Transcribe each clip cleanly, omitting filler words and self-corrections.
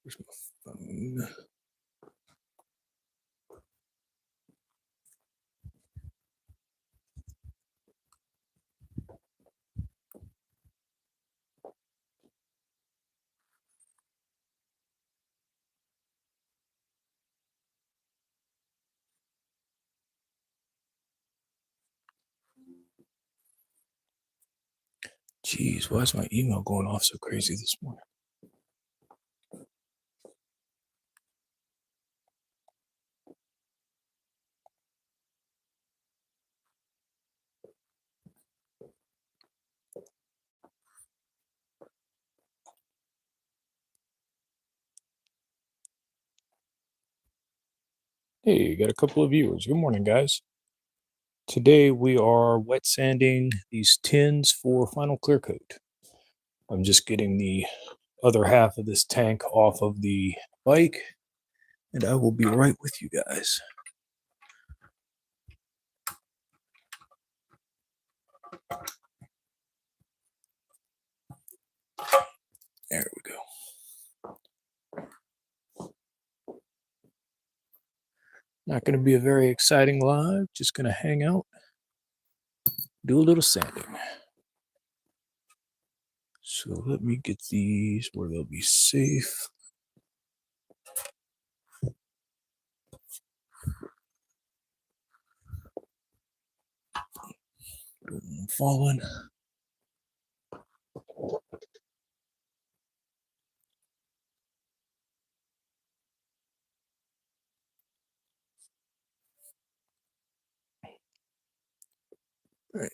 Where's my phone? Jeez, why is my email going off so crazy this morning? Hey, got a couple of viewers. Good morning, guys. Today we are wet sanding these tins for final clear coat. I'm just getting the other half of this tank off of the bike, and I will be right with you guys. There we go. Not going to be a very exciting live, just going to hang out, do a little sanding. So let me get these where they'll be safe. Don't want them falling. All right.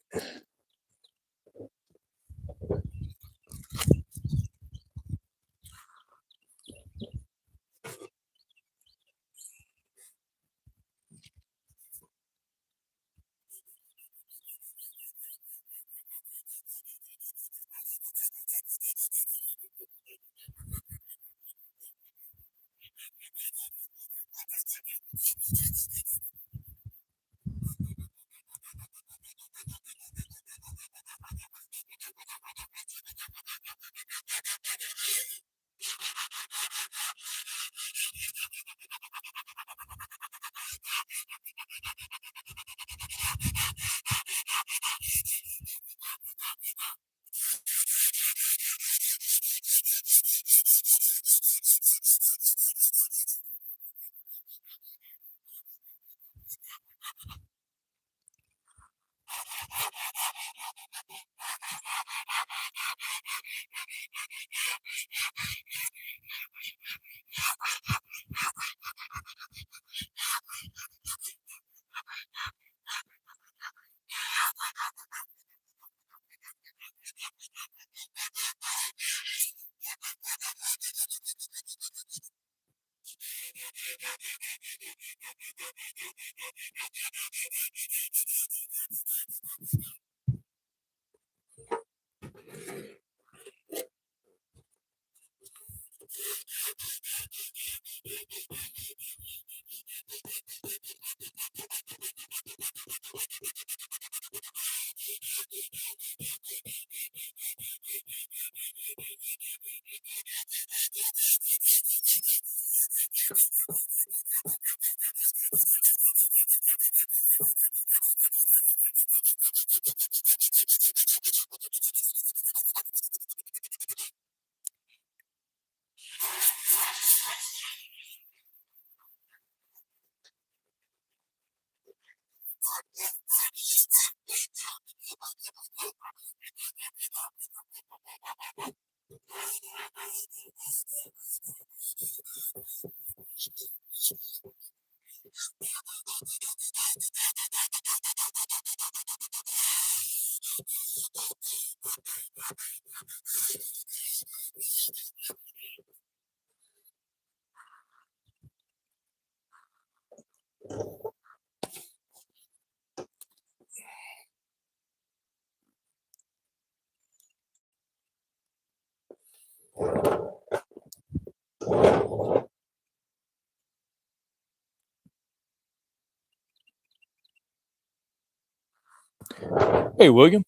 Hey, William.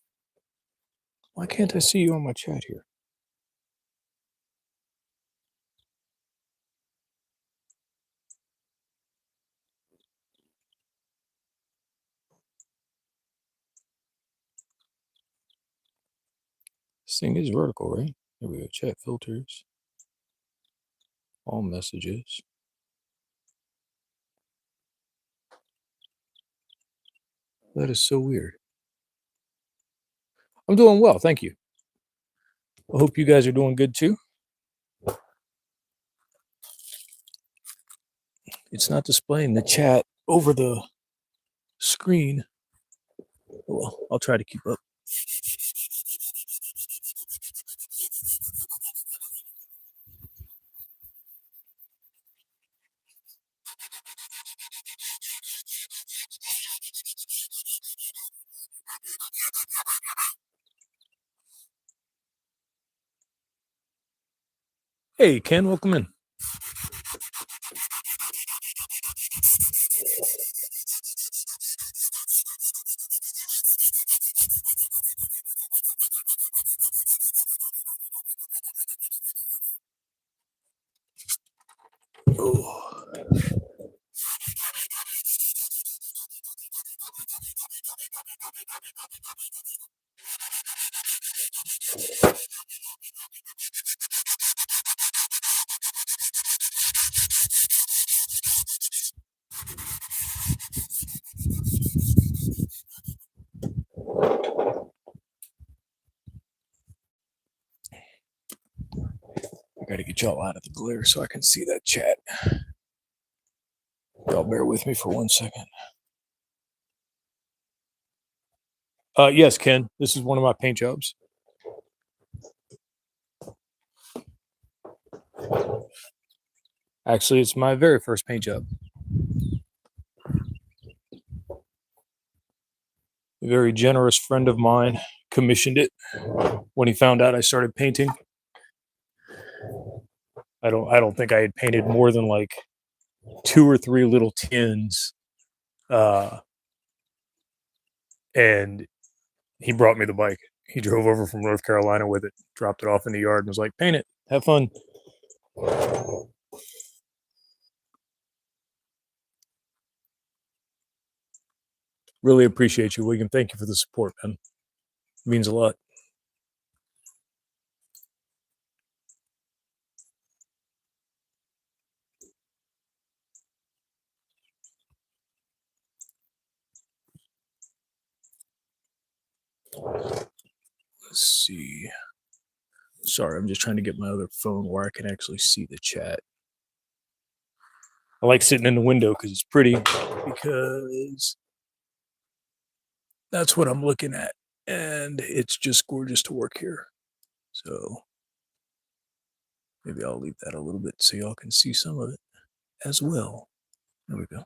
Why can't I see you on my chat here? thing is vertical, right? There we go. Chat filters. All messages. That is so weird. I'm doing well, thank you. I hope you guys are doing good too. It's not displaying the chat over the screen. Well, I'll try to keep up. Hey, Ken, welcome in. Oh. I gotta get y'all out of the glare so I can see that chat. Y'all bear with me for 1 second. Yes, Ken, this is one of my paint jobs. Actually, it's my very first paint job. A very generous friend of mine commissioned it when he found out I started painting. I don't think I had painted more than like 2 or 3 little tins. And he brought me the bike. He drove over from North Carolina with it, dropped it off in the yard, and was like, "Paint it, have fun." Really appreciate you, William. Thank you for the support, man. It means a lot. Let's see. Sorry, I'm just trying to get my other phone where I can actually see the chat. I like sitting in the window because it's pretty, because that's what I'm looking at. And it's just gorgeous to work here. So maybe I'll leave that a little bit so y'all can see some of it as well. There we go.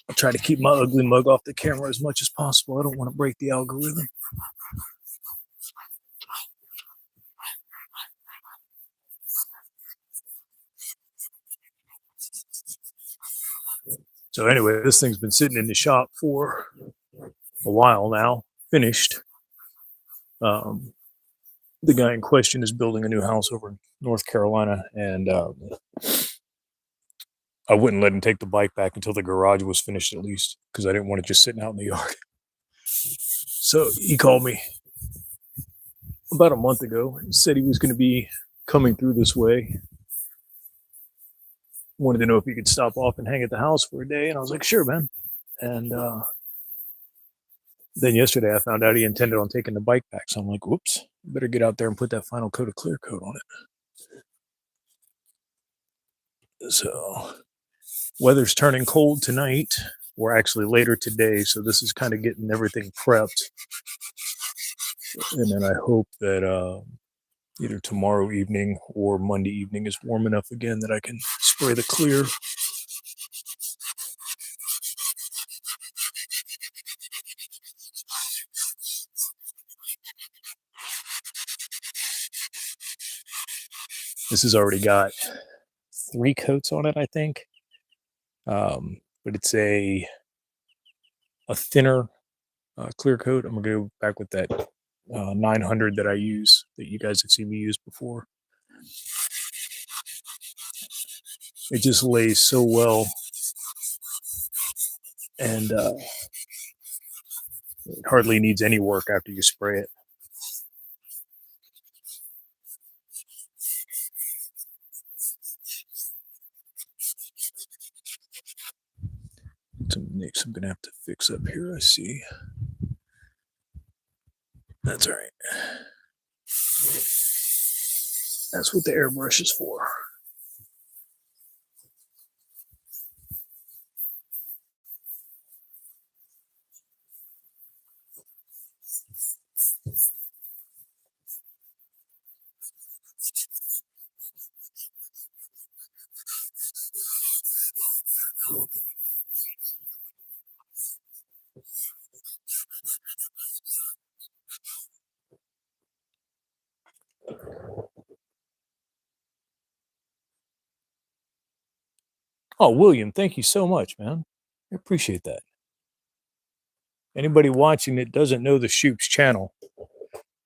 I'll try to keep my ugly mug off the camera as much as possible. I don't want to break the algorithm. So anyway, this thing's been sitting in the shop for a while now, finished. The guy in question is building a new house over in North Carolina, and I wouldn't let him take the bike back until the garage was finished, at least, because I didn't want it just sitting out in the yard. So he called me about a month ago and said he was going to be coming through this way. Wanted to know if he could stop off and hang at the house for a day, and I was like, "Sure, man." And then yesterday I found out he intended on taking the bike back, so I'm like, "Whoops, better get out there and put that final coat of clear coat on it." So weather's turning cold tonight, or actually later today, so this is kind of getting everything prepped. And then I hope that either tomorrow evening or Monday evening is warm enough again that I can spray the clear. This has already got 3 coats on it, I think. But it's a thinner clear coat. I'm gonna go back with that 900 that I use, that you guys have seen me use before. It just lays so well and it hardly needs any work after you spray it. Some nicks I'm gonna have to fix up here. I see. That's all right. That's what the airbrush is for. Oh, William, thank you so much, man. I appreciate that. Anybody watching that doesn't know the Shoop's channel,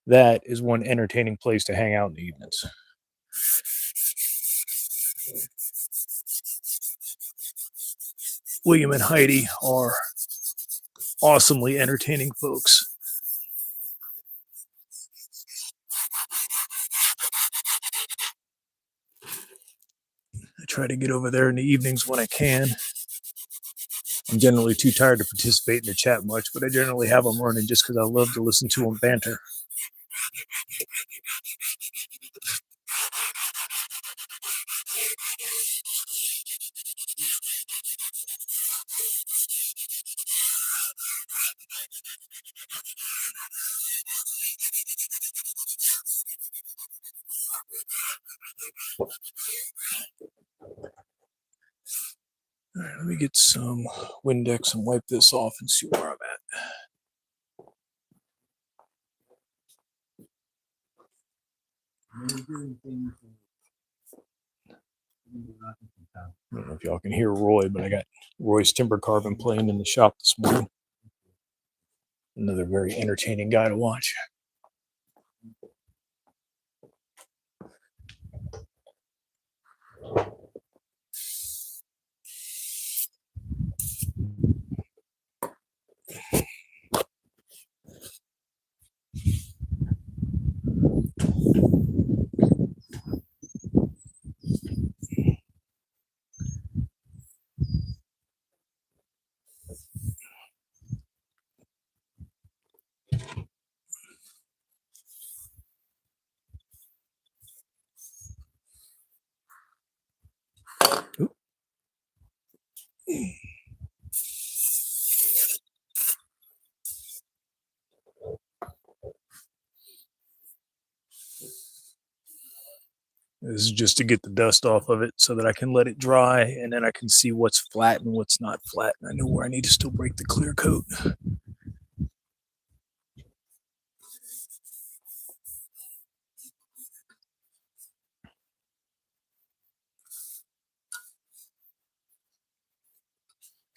that is one entertaining place to hang out in the evenings. William and Heidi are awesomely entertaining folks. I try to get over there in the evenings when I can. I'm generally too tired to participate in the chat much, but I generally have them running just because I love to listen to them banter. All right, let me get some Windex and wipe this off and see where I'm at. I don't know if y'all can hear Roy, but I got Roy's Timber Carving playing in the shop this morning. Another very entertaining guy to watch. This is just to get the dust off of it so that I can let it dry and then I can see what's flat and what's not flat. And I know where I need to still break the clear coat.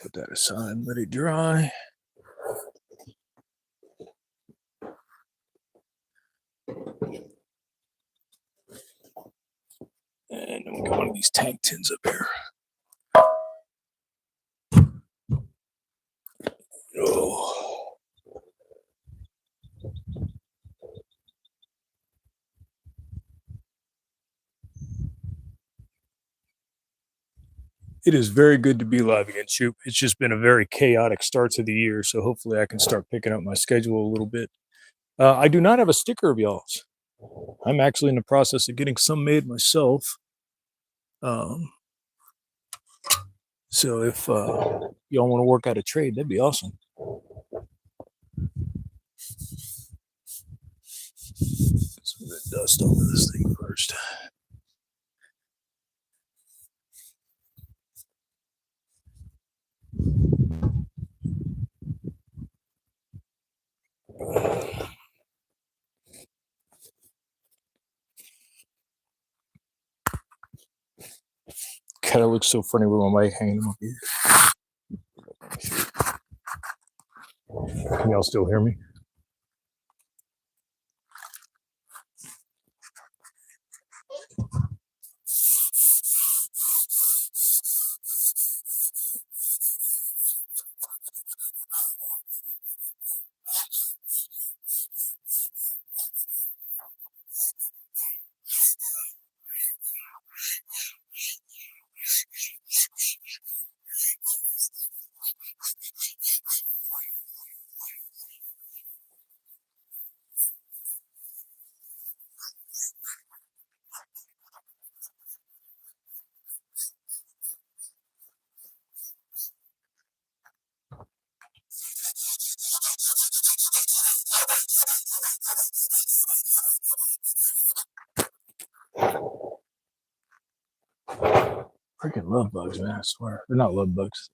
Put that aside, let it dry. And then we got one of these tank tins up here. Oh. It is very good to be live again, Shoop. It's just been a very chaotic start to the year, so hopefully I can start picking up my schedule a little bit. I do not have a sticker of y'all's. I'm actually in the process of getting some made myself. So if y'all want to work out a trade, that'd be awesome. Get some of the dust over this thing first. God, it looks so funny with my mic hanging up here. Can y'all still hear me? Freaking love bugs, man, I swear. They're not love bugs.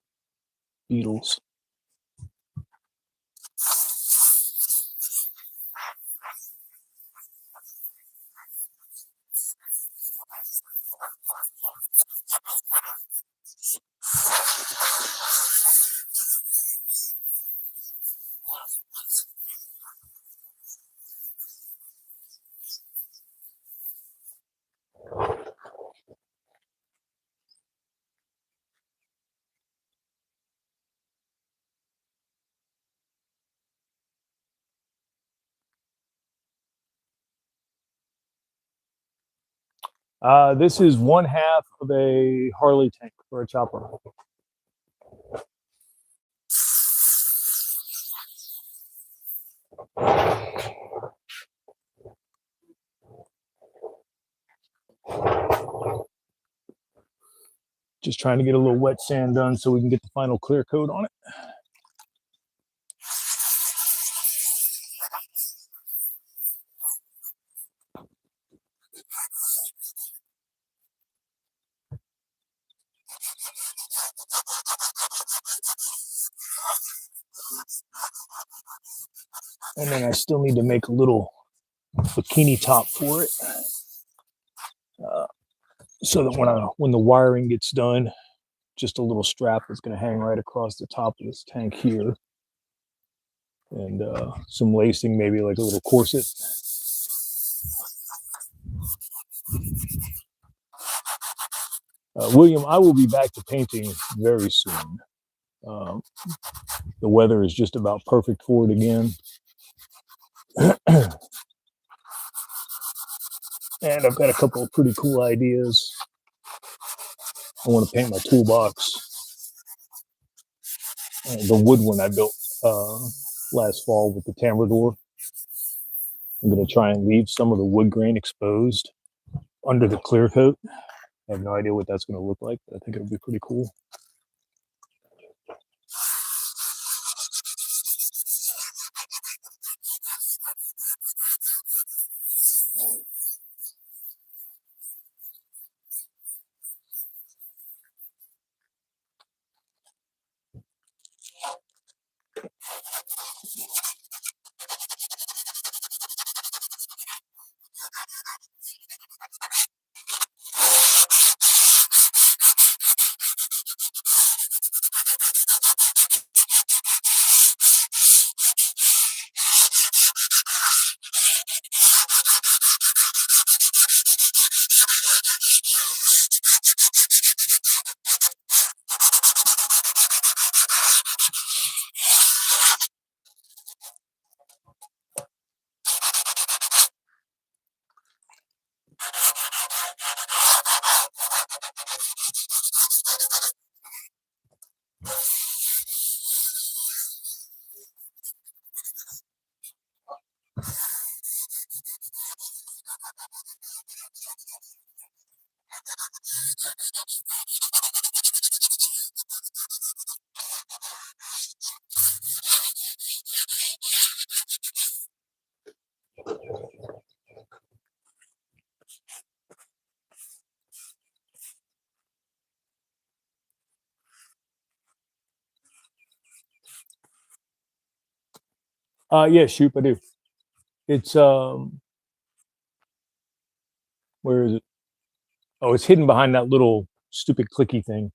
Beetles. This is one half of a Harley tank for a chopper. Just trying to get a little wet sand done so we can get the final clear coat on it. And then I still need to make a little bikini top for it, so that when the wiring gets done, just a little strap is going to hang right across the top of this tank here, and some lacing, maybe like a little corset. William, I will be back to painting very soon. The weather is just about perfect for it again. And I've got a couple of pretty cool ideas. I want to paint my toolbox. The wood one I built last fall with the Tambrador. I'm going to try and leave some of the wood grain exposed under the clear coat. I have no idea what that's going to look like, but I think it'll be pretty cool. Yeah, shoot, I do. It's where is it? Oh, it's hidden behind that little stupid clicky thing.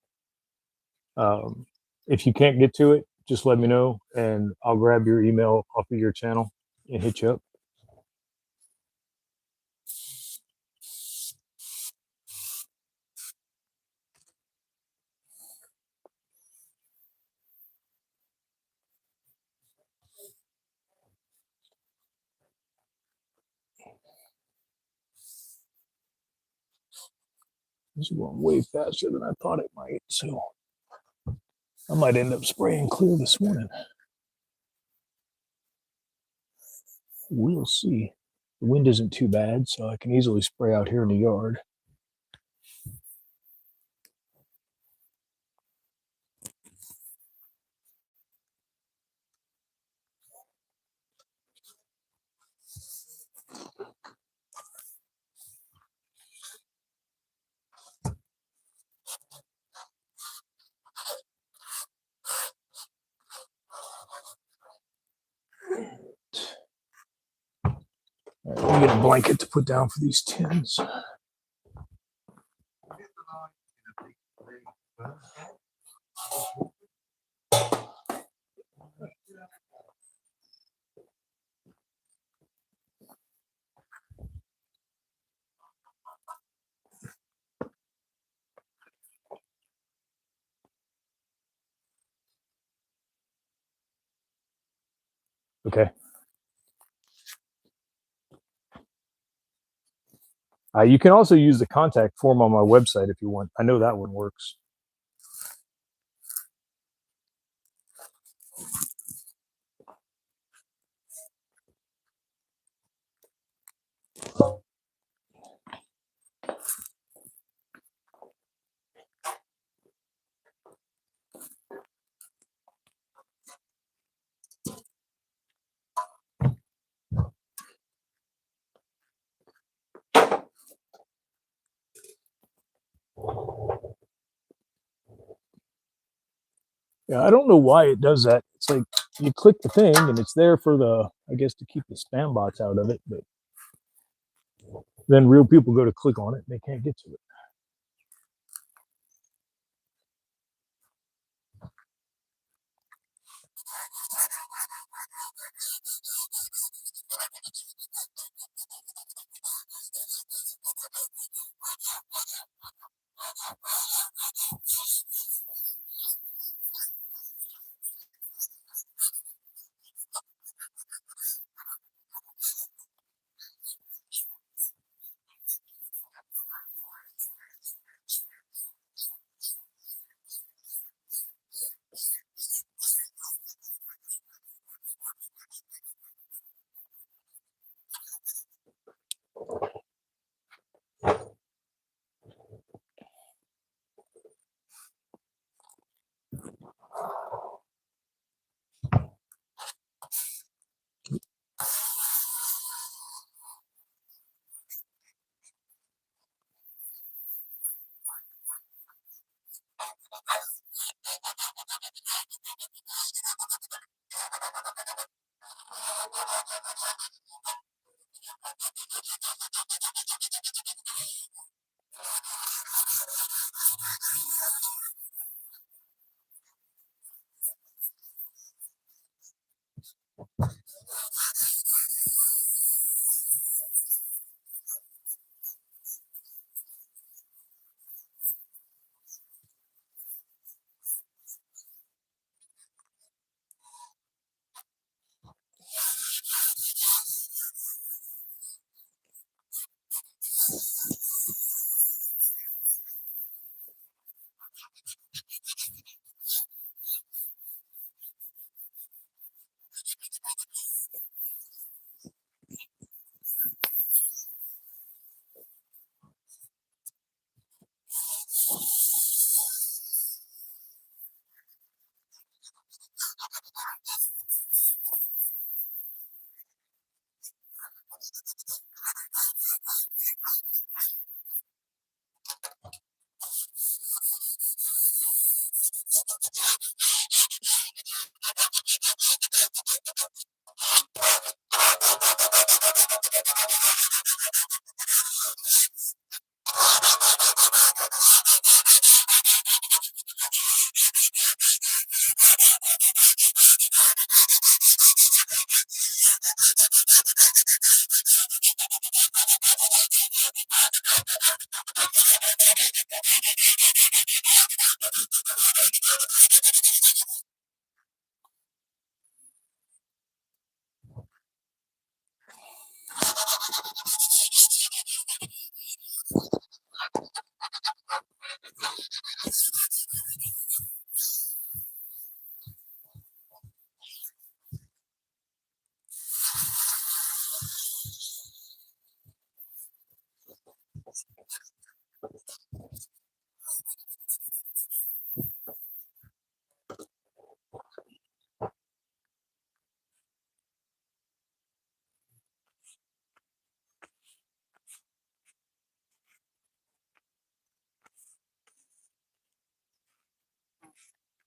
If you can't get to it, just let me know, and I'll grab your email off of your channel and hit you up. This is going way faster than I thought it might, so I might end up spraying clear this morning. We'll see. The wind isn't too bad, so I can easily spray out here in the yard. get a blanket to put down for these tins. Okay. You can also use the contact form on my website if you want. I know that one works. Yeah, I don't know why it does that. It's like you click the thing and it's there for the, I guess, to keep the spam bots out of it, but then real people go to click on it and they can't get to it.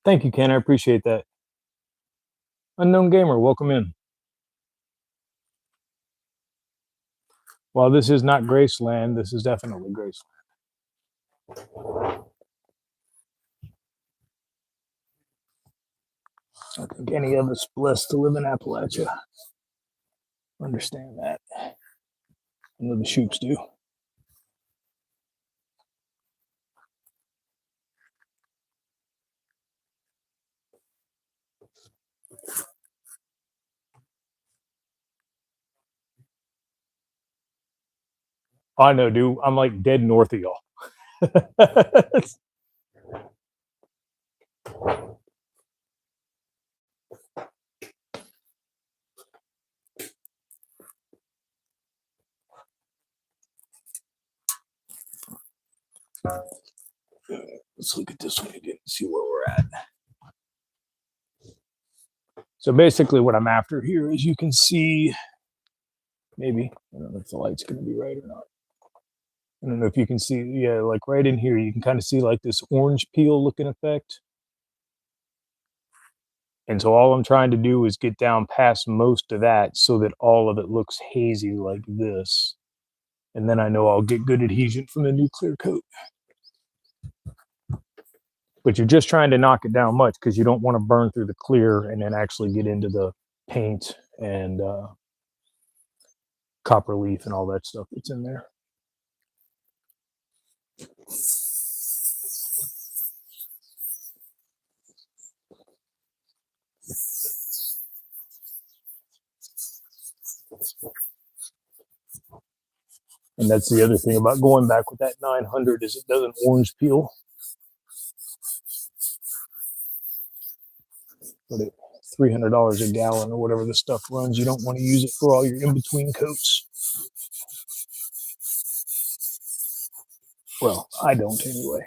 Thank you, Ken. I appreciate that. Unknown Gamer, welcome in. While this is not Graceland, this is definitely Graceland. I think any of us blessed to live in Appalachia understand that. I know the Shoops do. I know, dude. I'm like dead north of y'all. Let's look at this one again and see where we're at. So basically what I'm after here is you can see, maybe, I don't know if the light's going to be right or not. I don't know if you can see, yeah, like right in here, you can kind of see like this orange peel looking effect. And so all I'm trying to do is get down past most of that so that all of it looks hazy like this. And then I know I'll get good adhesion from the new clear coat. But you're just trying to knock it down much because you don't want to burn through the clear and then actually get into the paint and copper leaf and all that stuff that's in there. And that's the other thing about going back with that 900 is it doesn't orange peel. But at $300 a gallon or whatever the stuff runs, you don't want to use it for all your in-between coats. Well, I don't anyway.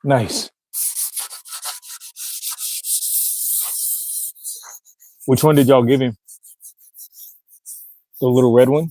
Nice. Which one did y'all give him? The little red one?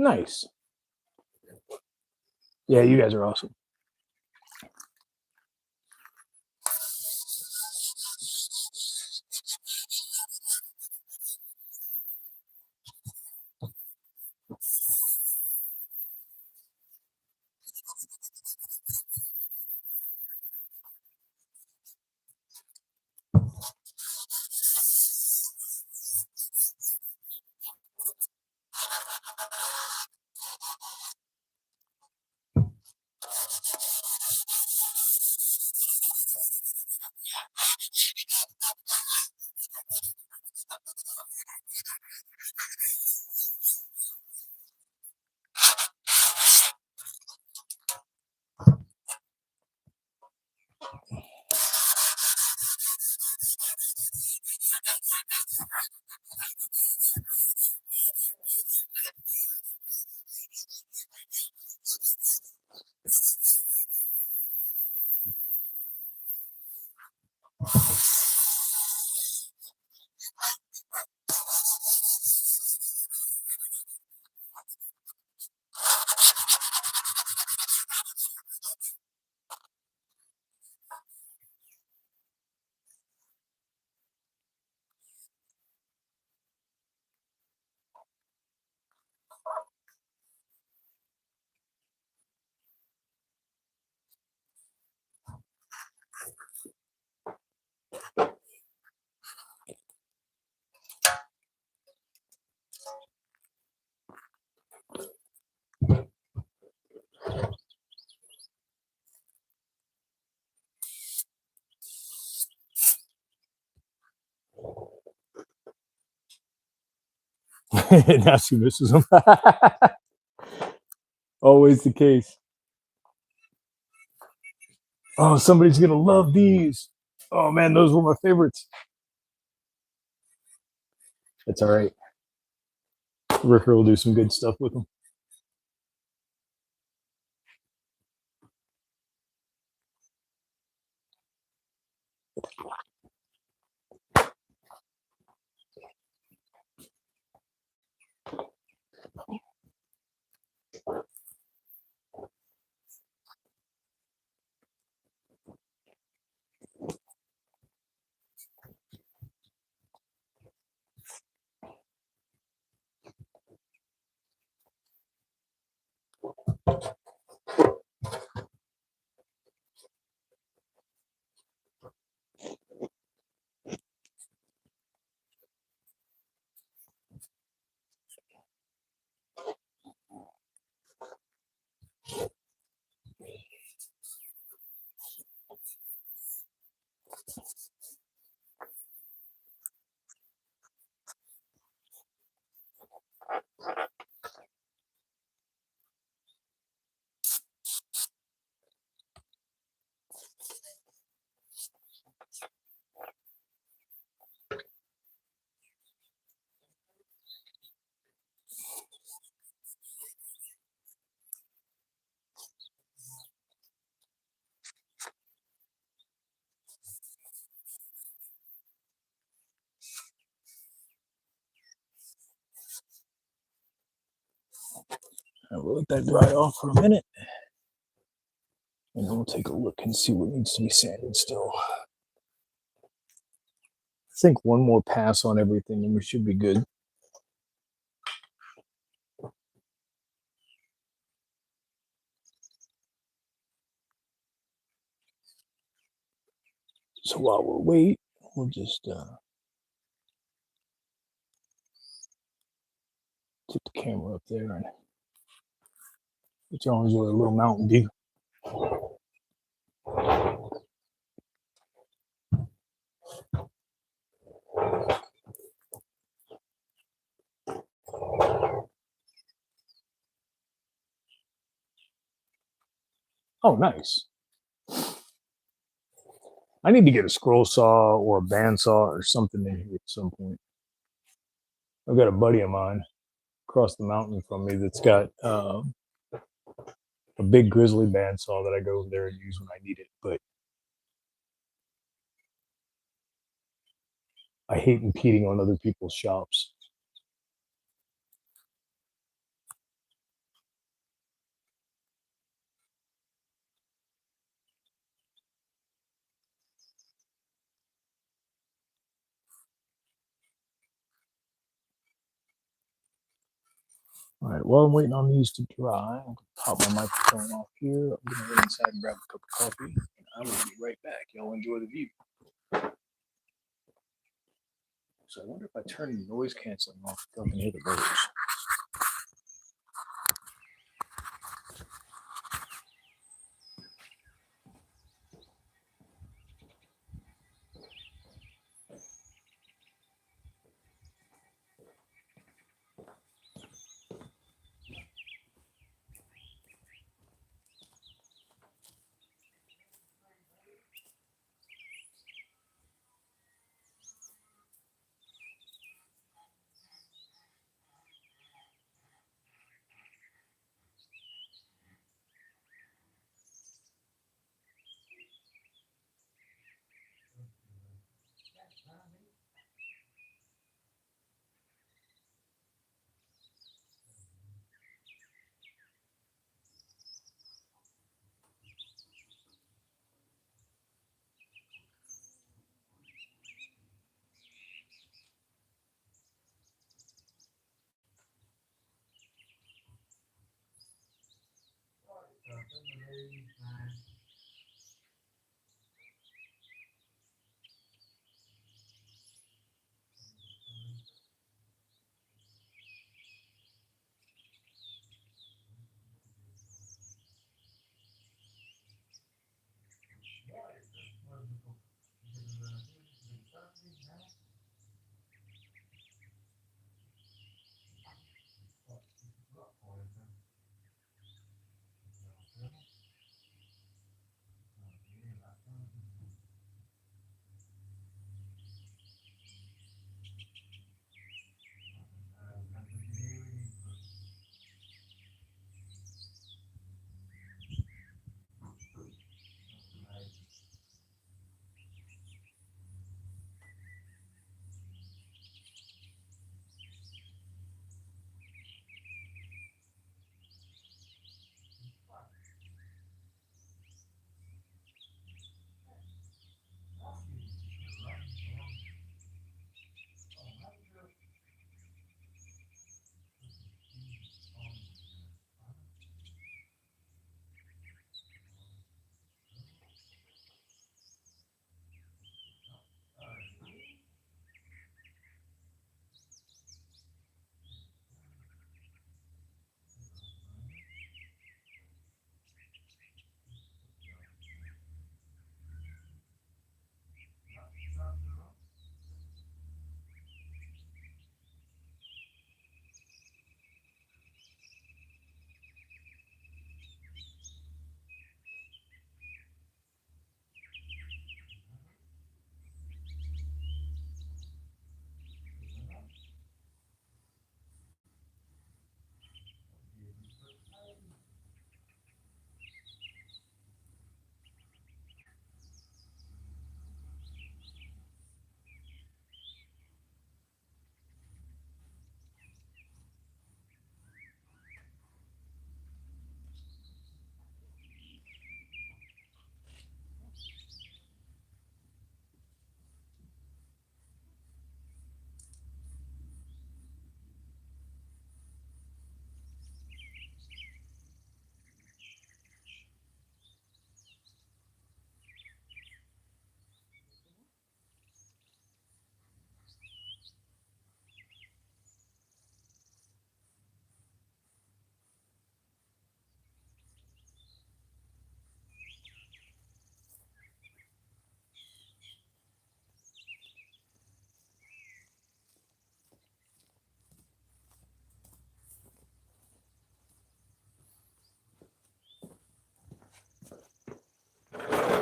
Nice. Yeah, you guys are awesome. Now she misses them. Always the case. Oh, somebody's gonna love these. Oh man, those were my favorites. That's all right. Ricker will do some good stuff with them. I will let that dry off for a minute, and then we'll take a look and see what needs to be sanded still. I think one more pass on everything, and we should be good. So while we'll wait, we'll just put the camera up there and let y'all enjoy a little Mountain Dew. Oh, nice. I need to get a scroll saw or a bandsaw or something in here at some point. I've got a buddy of mine across the mountain from me that's got a big grizzly bandsaw that I go there and use when I need it. But I hate impeding on other people's shops. All right, while I'm waiting on these to dry, I'm going to pop my microphone off here. I'm going to go inside and grab a cup of coffee, and I will be right back. Y'all enjoy the view. So I wonder if I turn the noise canceling off, if I can hear the birds.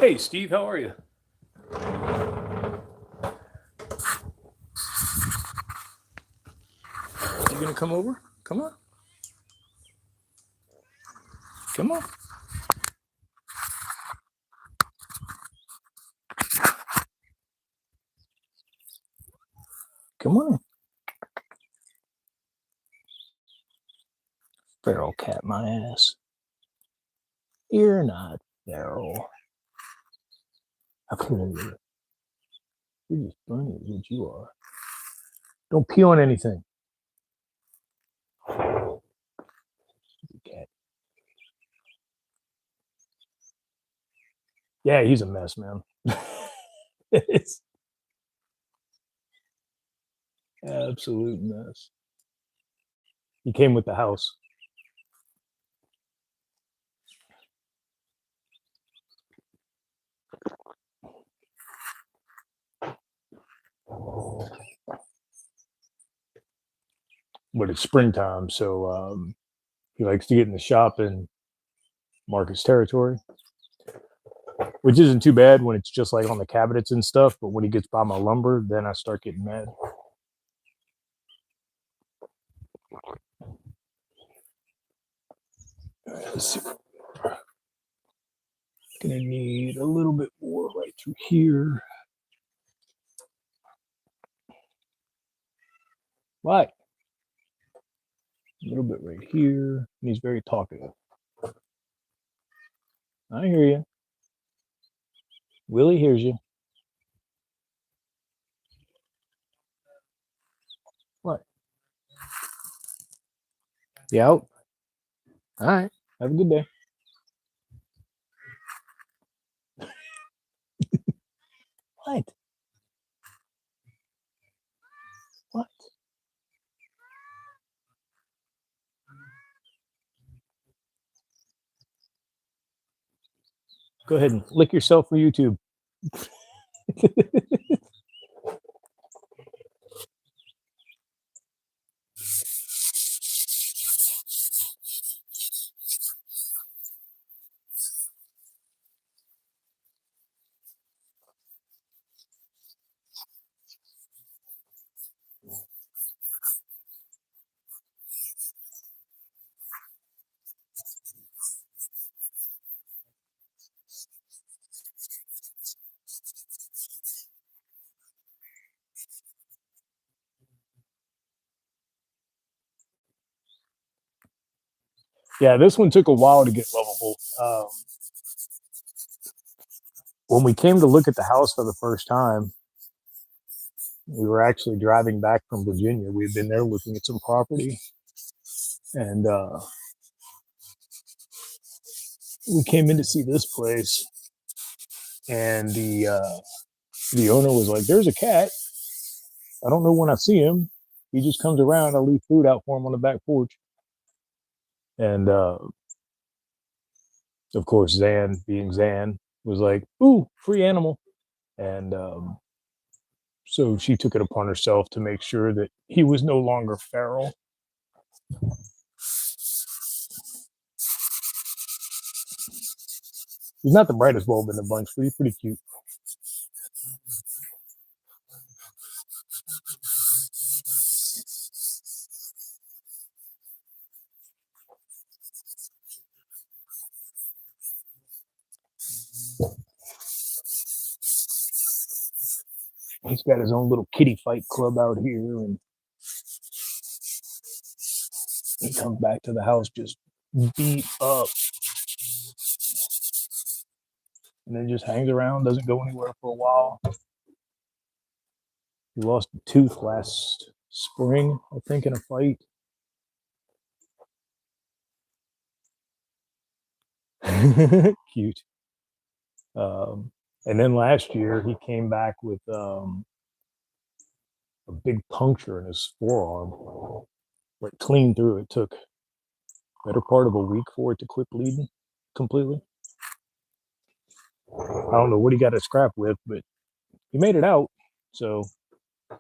Hey, Steve, how are you? You gonna come over? Come on. Come on. Come on. Feral cat my ass. You're not feral. How can you? You're just funny, what you are. Don't pee on anything. Yeah, he's a mess, man. It's absolute mess. He came with the house. But it's springtime, so he likes to get in the shop and mark his territory, which isn't too bad when it's just like on the cabinets and stuff. But when he gets by my lumber, then I start getting mad. Let's see. Gonna need a little bit more right through here. What? A little bit right here. And he's very talkative. I hear you. Willie hears you. What? You out? All right. Have a good day. What? What? Go ahead and lick yourself for YouTube. Yeah, this one took a while to get lovable. When we came to look at the house for the first time, we were actually driving back from Virginia. We had been there looking at some property, and we came in to see this place. And the owner was like, "There's a cat. I don't know when I see him. He just comes around. I leave food out for him on the back porch." And of course, Zan, being Zan, was like, "Ooh, free animal." And so she took it upon herself to make sure that he was no longer feral. He's not the brightest bulb in the bunch, but he's pretty cute. He's got his own little kitty fight club out here, and he comes back to the house just beat up, and then just hangs around, doesn't go anywhere for a while. He lost a tooth last spring, I think, in a fight. Cute. And then last year he came back with a big puncture in his forearm, like clean through. It took better part of a week for it to quit bleeding completely. I don't know what he got a scrap with, but he made it out. So it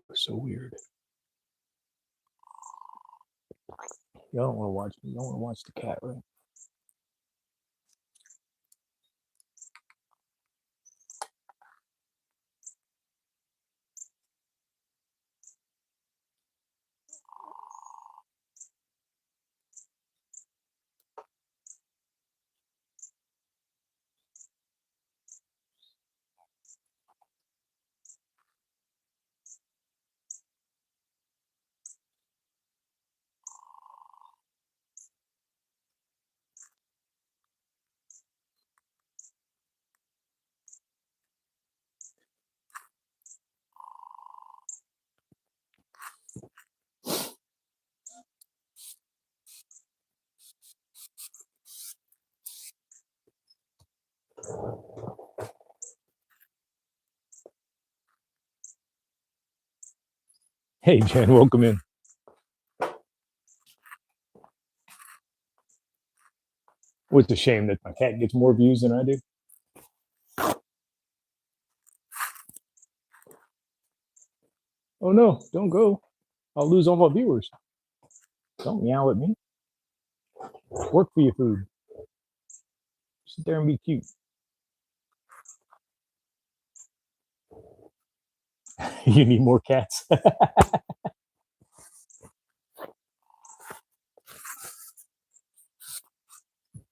was so weird. Y'all don't want to watch. You don't want to watch the cat, right? Hey, Jen, welcome in. Well, it's a shame that my cat gets more views than I do. Oh no, don't go. I'll lose all my viewers. Don't meow at me. Work for your food. Sit there and be cute. You need more cats.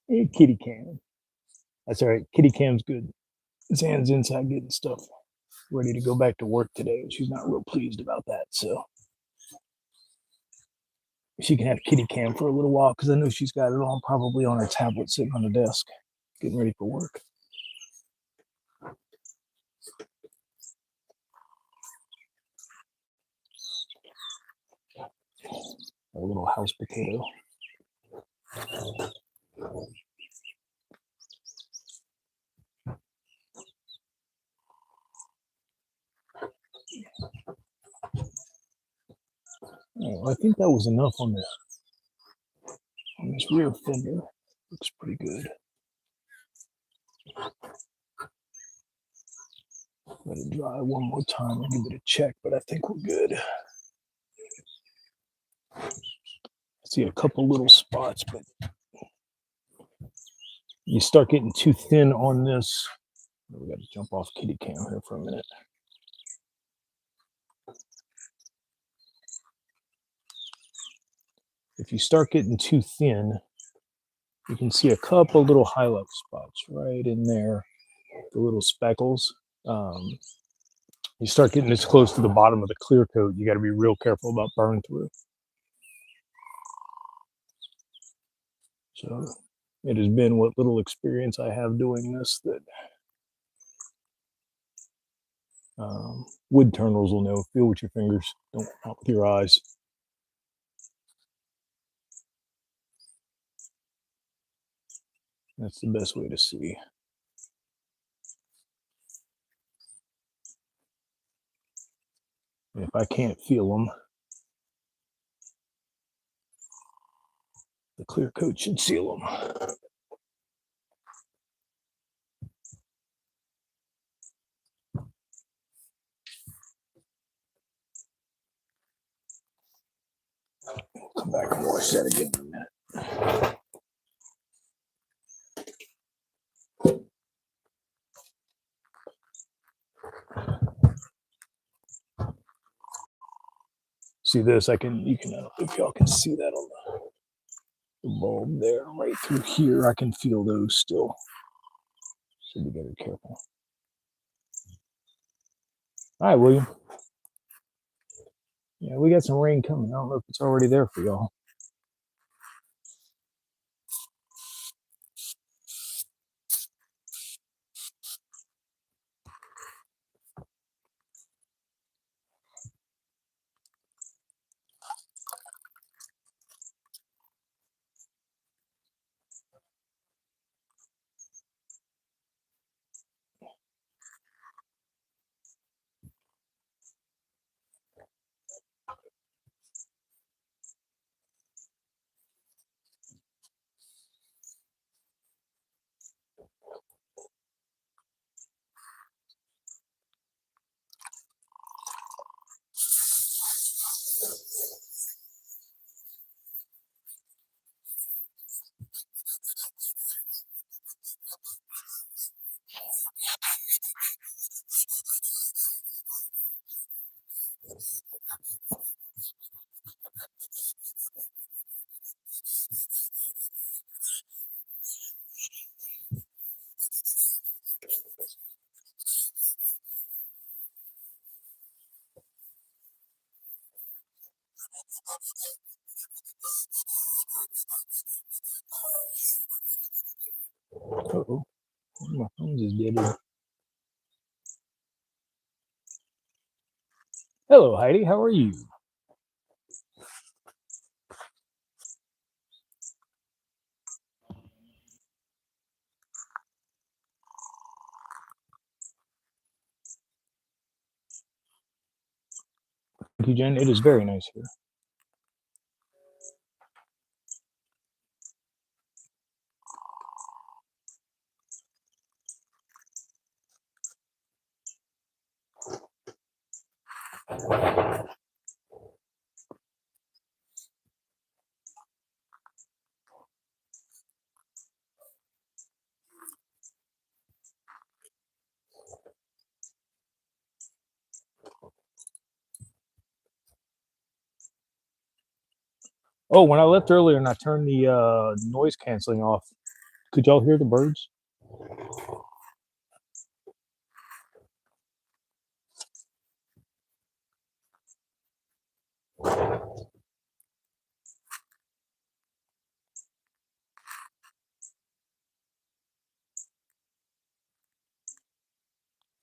Hey, kitty cam. That's all right. Kitty cam's good. Zan's inside getting stuff ready to go back to work today. She's not real pleased about that, so she can have kitty cam for a little while because I know she's got it on probably on her tablet sitting on the desk, getting ready for work. A little house potato. Oh, I think that was enough on this rear fender. Looks pretty good. Let it dry one more time. I'll give it a check, but I think we're good. I see a couple little spots, but you start getting too thin on this. We got to jump off kitty cam here for a minute. If you start getting too thin, you can see a couple little highlight spots right in there, the little speckles. You start getting this close to the bottom of the clear coat, you got to be real careful about burn through. So it has been what little experience I have doing this that wood turners will know. Feel with your fingers, don't not with your eyes. That's the best way to see. If I can't feel them, the clear coat should seal them. Come back and wash that again in a minute. See this? You can, if y'all can see that on the bulb there, right through here, I can feel those still. So we gotta be careful. All right, William. Yeah, we got some rain coming. I don't know if it's already there for y'all. Uh-oh. My phone just dead. Hello, Heidi. How are you? Thank you, Jen. It is very nice here. Oh, when I left earlier and I turned the noise canceling off, could y'all hear the birds?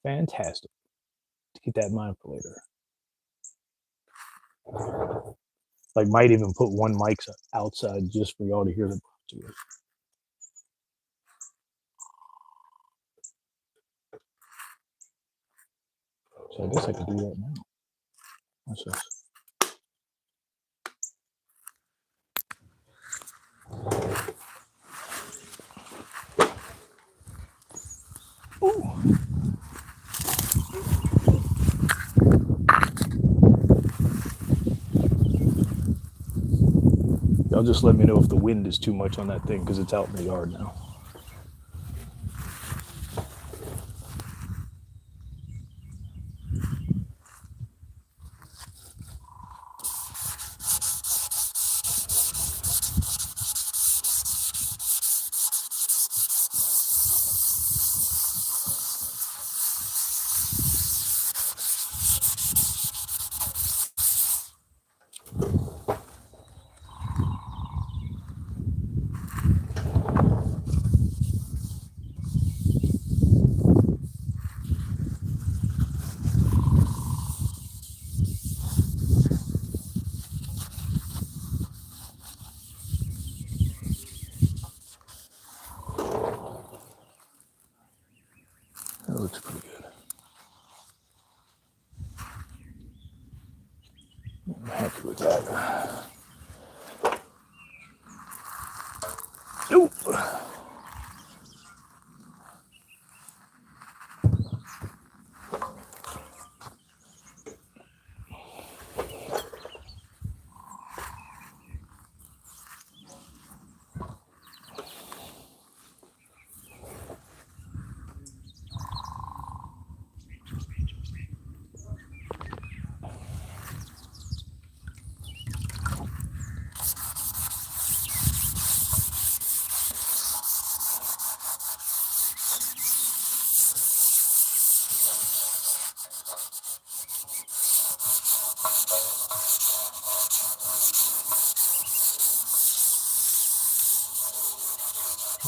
Fantastic. To keep that in mind for later. Like, might even put one mic outside just for y'all to hear the birds. So I guess I could do that now. What's this? Ooh. Y'all just let me know if the wind is too much on that thing because it's out in the yard now. That looks pretty good. I'm happy with that. Nope.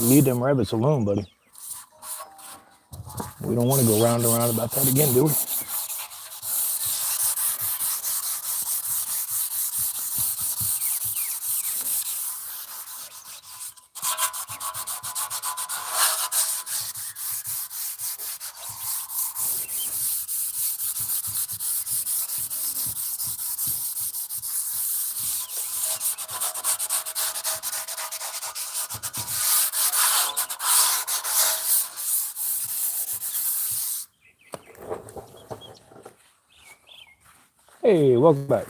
Leave them rabbits alone, buddy. We don't want to go round and round about that again, do we? Hey, welcome back.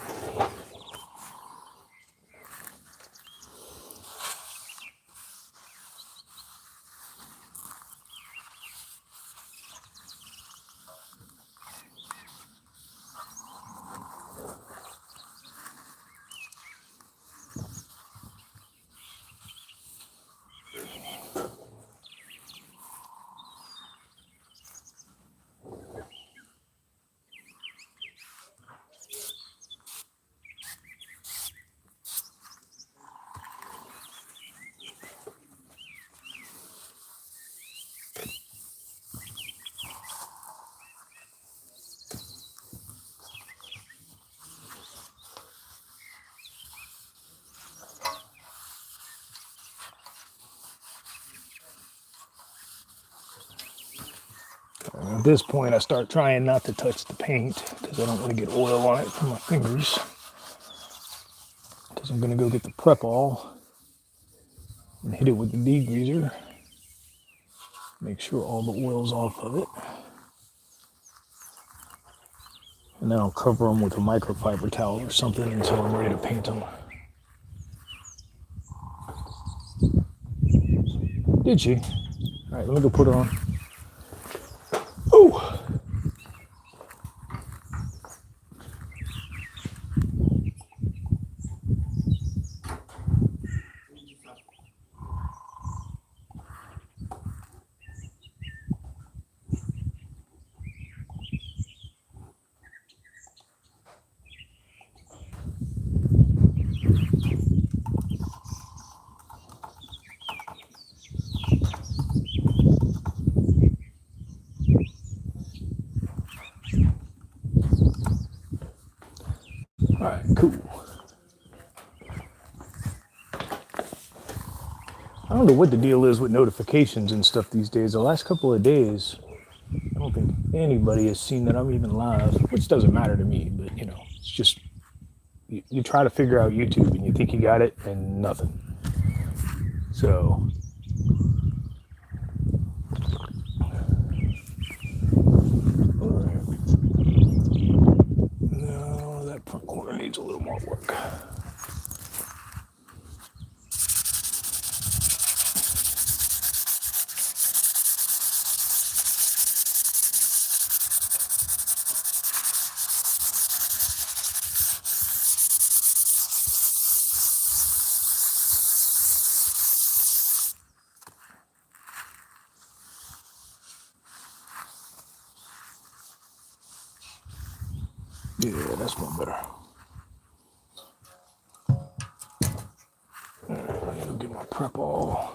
At this point, I start trying not to touch the paint because I don't want to get oil on it from my fingers. Because I'm going to go get the prep all and hit it with the degreaser. Make sure all the oil's off of it. And then I'll cover them with a microfiber towel or something until I'm ready to paint them. Did she? All right, let me go put her on. Oh! All right, cool. I don't know what the deal is with notifications and stuff these days. The last couple of days, I don't think anybody has seen that I'm even live, which doesn't matter to me, but you know, it's just, you try to figure out YouTube and you think you got it and nothing. So, no, that front corner needs a little more work. Yeah, that's one better. I need to get my prep all.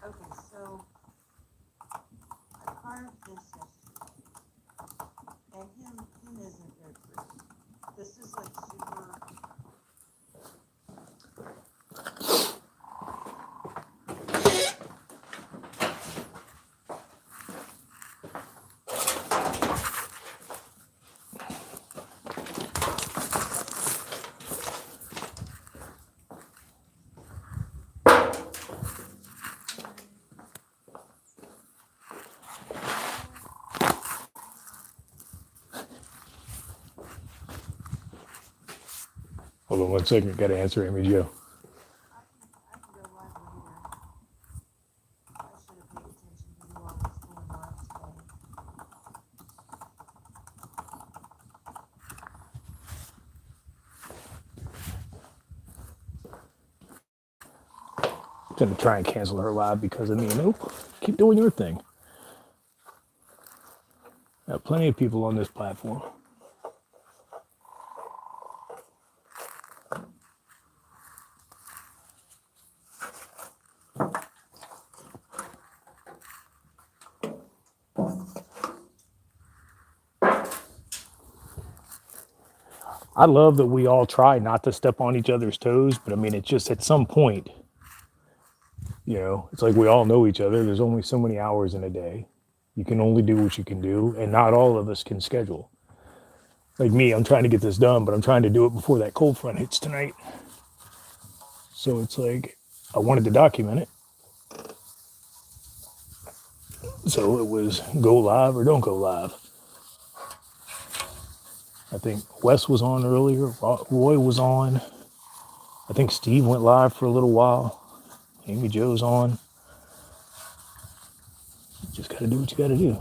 Okay, so I carved this yesterday, and him isn't very pretty. This is like super. Hold on 1 second, gotta answer Amy Joe. I can go live later. I should have paid attention to you all was going live today. I'm gonna try and cancel her live because of me. Nope, keep doing your thing. Got plenty of people on this platform. I love that we all try not to step on each other's toes, but I mean, it's just at some point, you know, it's like we all know each other. There's only so many hours in a day. You can only do what you can do, and not all of us can schedule. Like me, I'm trying to get this done, but I'm trying to do it before that cold front hits tonight. So it's like I wanted to document it. So it was go live or don't go live. I think Wes was on earlier. Roy was on. I think Steve went live for a little while. Amy Joe's on. Just got to do what you got to do.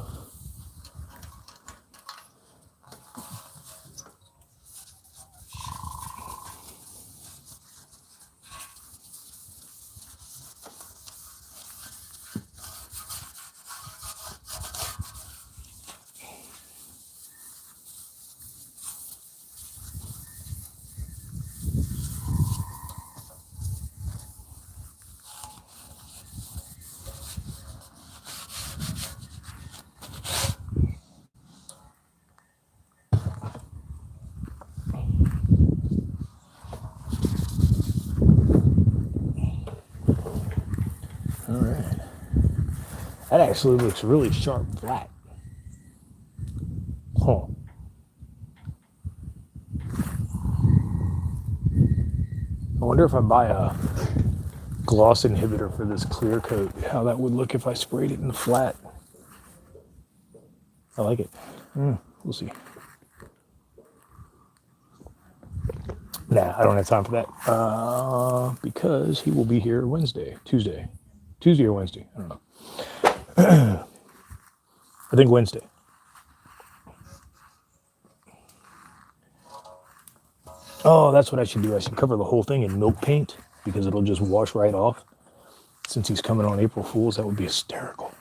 That actually looks really sharp flat. Huh. I wonder if I buy a gloss inhibitor for this clear coat, how that would look if I sprayed it in the flat. I like it. We'll see. Nah, I don't have time for that. Because he will be here Tuesday or Wednesday. I don't know. I think Wednesday. Oh, that's what I should do. I should cover the whole thing in milk paint because it'll just wash right off. Since he's coming on April Fool's, that would be hysterical.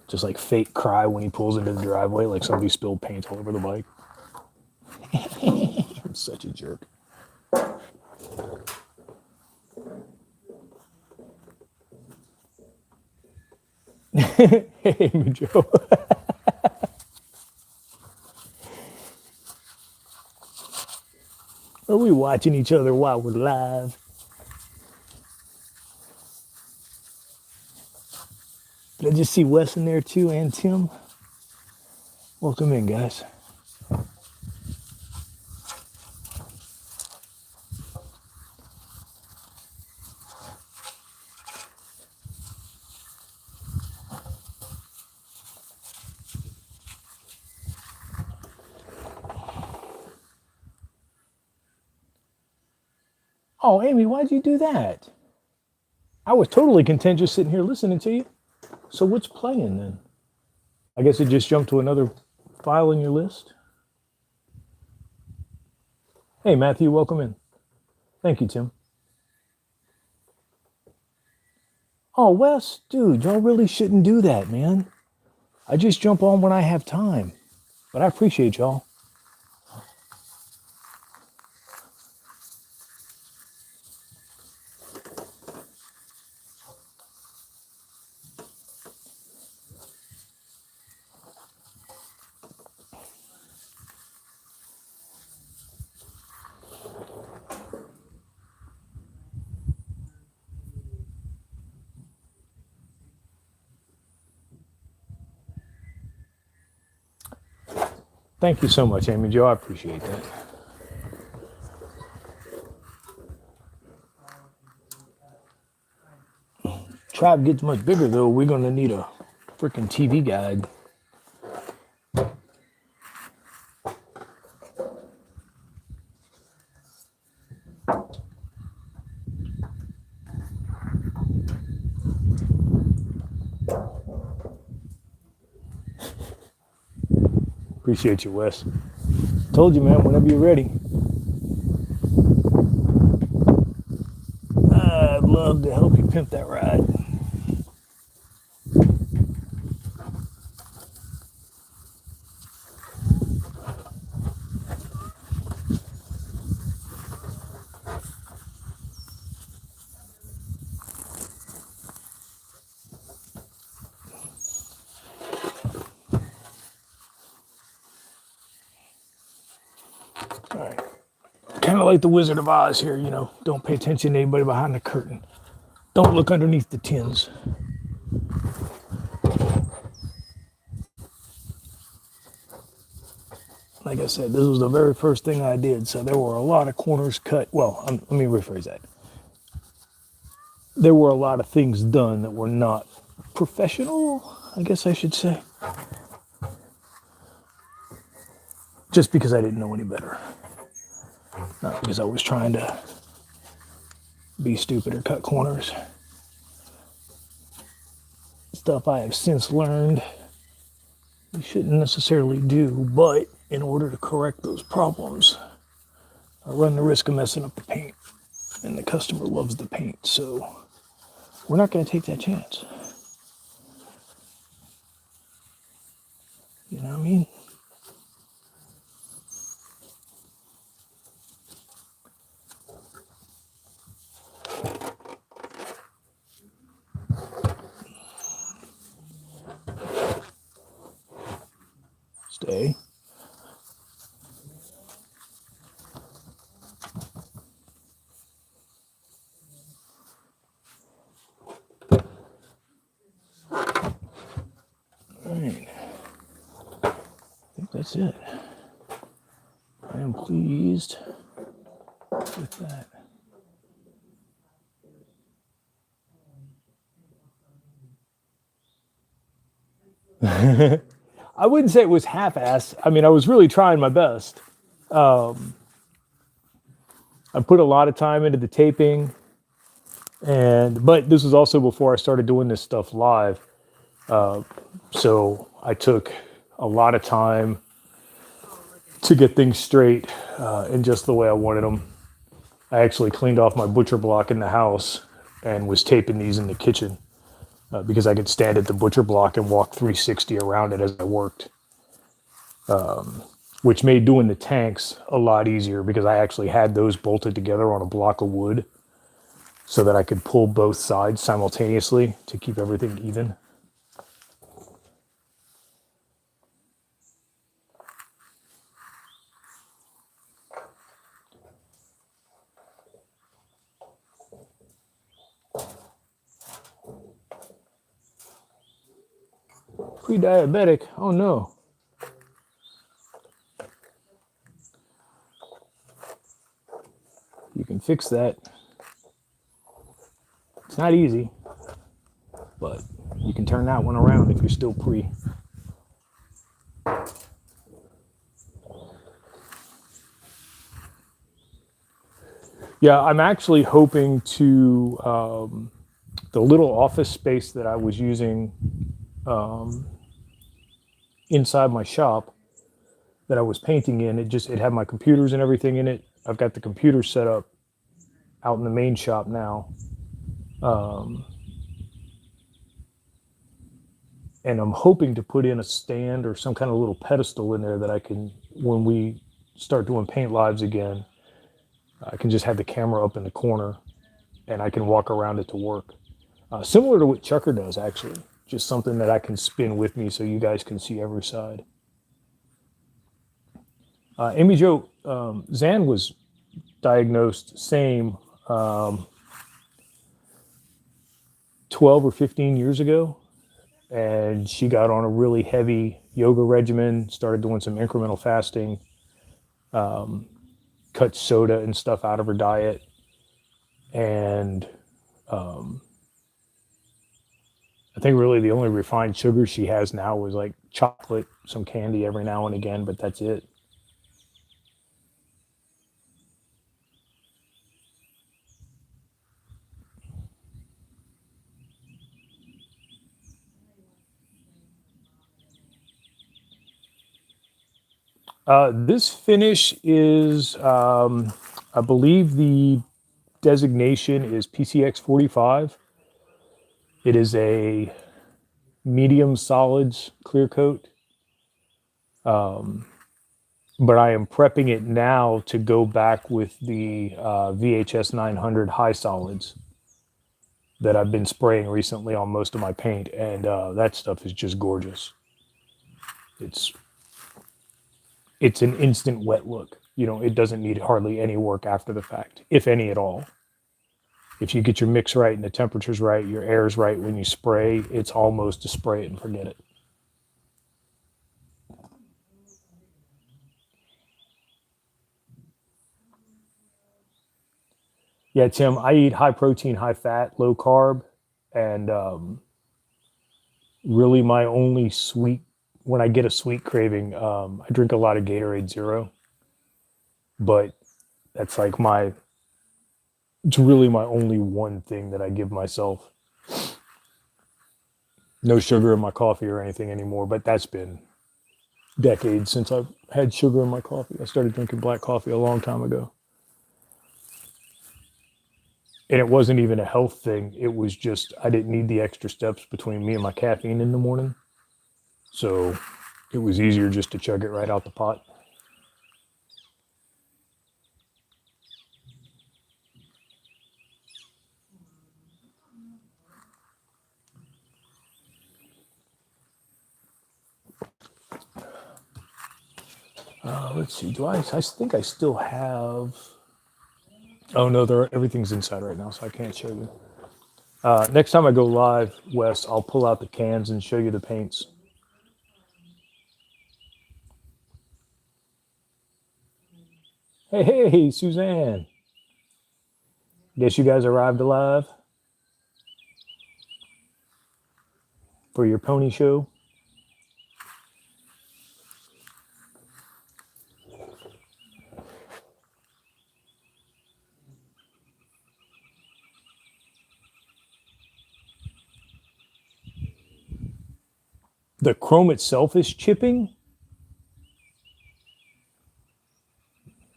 Just like fake cry when he pulls into the driveway, like somebody spilled paint all over the bike. I'm such a jerk. Hey, Joe. Are we watching each other while we're live? Did I just see Wes in there too, and Tim? Welcome in, guys. Oh, Amy, why'd you do that? I was totally content just sitting here listening to you. So what's playing then? I guess it just jumped to another file in your list. Hey, Matthew, welcome in. Thank you, Tim. Oh, Wes, dude, y'all really shouldn't do that, man. I just jump on when I have time. But I appreciate y'all. Thank you so much, Amy Joe. I appreciate that. Tribe gets much bigger, though. We're going to need a freaking TV guide. Appreciate you, Wes. Told you, man, whenever you're ready. I'd love to help you pimp that ride. All right. Kind of like the Wizard of Oz here, you know. Don't pay attention to anybody behind the curtain. Don't look underneath the tins. Like I said, this was the very first thing I did, so there were a lot of corners cut. Well, let me rephrase that. There were a lot of things done that were not professional, I guess I should say. Just because I didn't know any better. Not because I was trying to be stupid or cut corners. Stuff I have since learned you shouldn't necessarily do, but in order to correct those problems, I run the risk of messing up the paint. And the customer loves the paint, so we're not going to take that chance. You know what I mean? Stay. that's it. I am pleased with that. I wouldn't say it was half-assed. I mean, I was really trying my best. Um, I put a lot of time into the taping, but this was also before I started doing this stuff live. So I took a lot of time to get things straight in just the way I wanted them. I actually cleaned off my butcher block in the house and was taping these in the kitchen because I could stand at the butcher block and walk 360 around it as I worked, which made doing the tanks a lot easier because I actually had those bolted together on a block of wood so that I could pull both sides simultaneously to keep everything even. Pre-diabetic, oh no. You can fix that. It's not easy, but you can turn that one around if you're still pre. Yeah, I'm actually hoping to the little office space that I was using inside my shop that I was painting in. It had my computers and everything in it. I've got the computer set up out in the main shop now, and I'm hoping to put in a stand or some kind of little pedestal in there that I can, when we start doing paint lives again, I can just have the camera up in the corner and I can walk around it to work. Similar to what Chucker does, actually. Just something that I can spin with me so you guys can see every side. Amy Jo, Zan was diagnosed same 12 or 15 years ago. And she got on a really heavy yoga regimen, started doing some incremental fasting, cut soda and stuff out of her diet. And I think really the only refined sugar she has now was like chocolate, some candy every now and again, but that's it. This finish is, I believe the designation is PCX 45. It is a medium solids clear coat. But I am prepping it now to go back with the VHS 900 high solids that I've been spraying recently on most of my paint, and that stuff is just gorgeous. It's an instant wet look. You know, it doesn't need hardly any work after the fact, if any at all. If you get your mix right and the temperature's right, your air's right when you spray, it's almost a spray it and forget it. Yeah, Tim, I eat high protein, high fat, low carb, and really my only sweet, when I get a sweet craving, I drink a lot of Gatorade Zero, but that's like it's really my only one thing that I give myself. No sugar in my coffee or anything anymore, but that's been decades since I've had sugar in my coffee. I started drinking black coffee a long time ago. And it wasn't even a health thing. It was just, I didn't need the extra steps between me and my caffeine in the morning. So it was easier just to chug it right out the pot. Let's see. I think I still have. Oh no, everything's inside right now, so I can't show you. Next time I go live, Wes, I'll pull out the cans and show you the paints. Hey, Suzanne. Guess you guys arrived alive for your pony show. The chrome itself is chipping.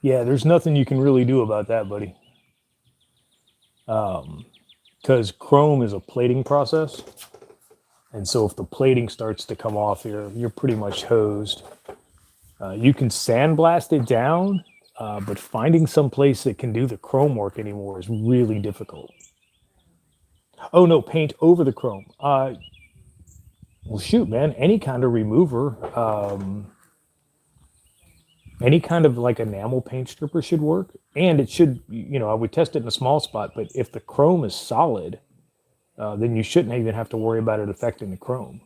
Yeah, there's nothing you can really do about that, buddy. Because chrome is a plating process. And so if the plating starts to come off here, you're pretty much hosed. You can sandblast it down, but finding some place that can do the chrome work anymore is really difficult. Oh no, paint over the chrome. Well, shoot, man, any kind of remover, any kind of like enamel paint stripper should work. And it should, I would test it in a small spot, but if the chrome is solid, then you shouldn't even have to worry about it affecting the chrome.